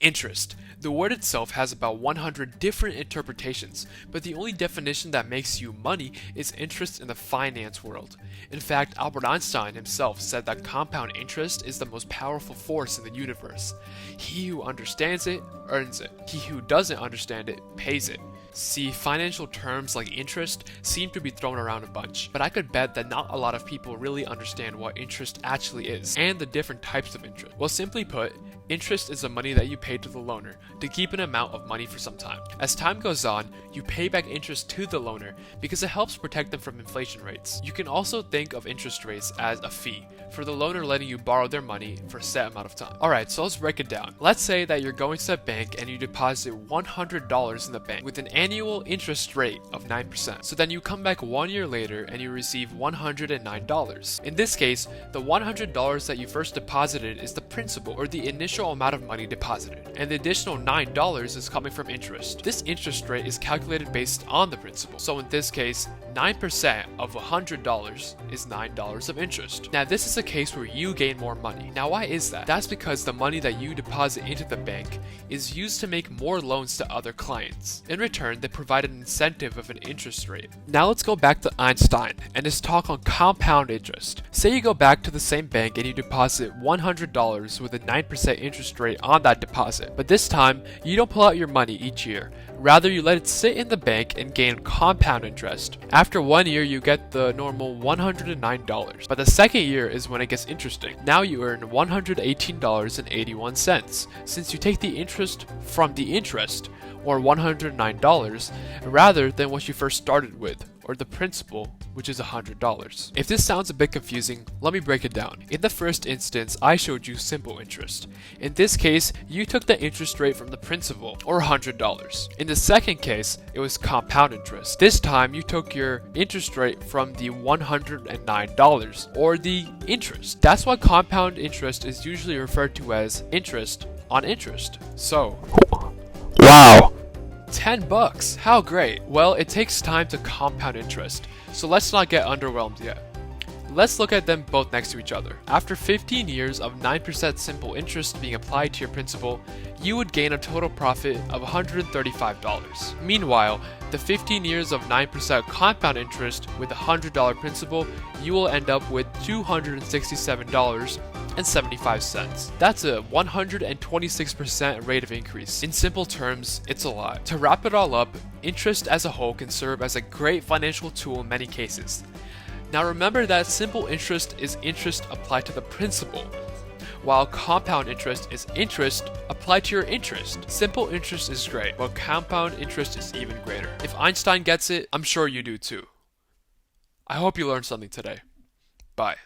Interest. The word itself has about 100 different interpretations, but the only definition that makes you money is interest in the finance world. In fact, Albert Einstein himself said that compound interest is the most powerful force in the universe. He who understands it, earns it. He who doesn't understand it, pays it. See, financial terms like interest seem to be thrown around a bunch, but I could bet that not a lot of people really understand what interest actually is, and the different types of interest. Well, simply put, interest is the money that you pay to the loaner to keep an amount of money for some time. As time goes on, you pay back interest to the loaner because it helps protect them from inflation rates. You can also think of interest rates as a fee for the loaner letting you borrow their money for a set amount of time. Alright, so let's break it down. Let's say that you're going to the bank and you deposit $100 in the bank with an annual interest rate of 9%. So then you come back 1 year later and you receive $109. In this case, the $100 that you first deposited is the principal, or the initial amount of money deposited, and the additional $9 is coming from interest. This interest rate is calculated based on the principal. So in this case, 9% of $100 is $9 of interest. Now this is a case where you gain more money. Now why is that? That's because the money that you deposit into the bank is used to make more loans to other clients. In return, they provide an incentive of an interest rate. Now let's go back to Einstein and his talk on compound interest. Say you go back to the same bank and you deposit $100 with a 9% interest rate on that deposit. But this time, you don't pull out your money each year. Rather, you let it sit in the bank and gain compound interest. After 1 year, you get the normal $109, but the second year is when it gets interesting. Now you earn $118.81, since you take the interest from the interest, or $109, rather than what you first started with, or the principal, which is $100. If this sounds a bit confusing, let me break it down. In the first instance, I showed you simple interest. In this case, you took the interest rate from the principal, or $100. In the second case, it was compound interest. This time, you took your interest rate from the $109, or the interest. That's why compound interest is usually referred to as interest on interest. So, wow! $10, how great. Well, it takes time to compound interest, so let's not get underwhelmed yet. Let's look at them both next to each other. After 15 years of 9% simple interest being applied to your principal, you would gain a total profit of $135. Meanwhile, the 15 years of 9% compound interest with a $100 principal, you will end up with $267.75. That's a 126% rate of increase. In simple terms, it's a lot. To wrap it all up, interest as a whole can serve as a great financial tool in many cases. Now remember that simple interest is interest applied to the principal, while compound interest is interest applied to your interest. Simple interest is great, but compound interest is even greater. If Einstein gets it, I'm sure you do too. I hope you learned something today. Bye.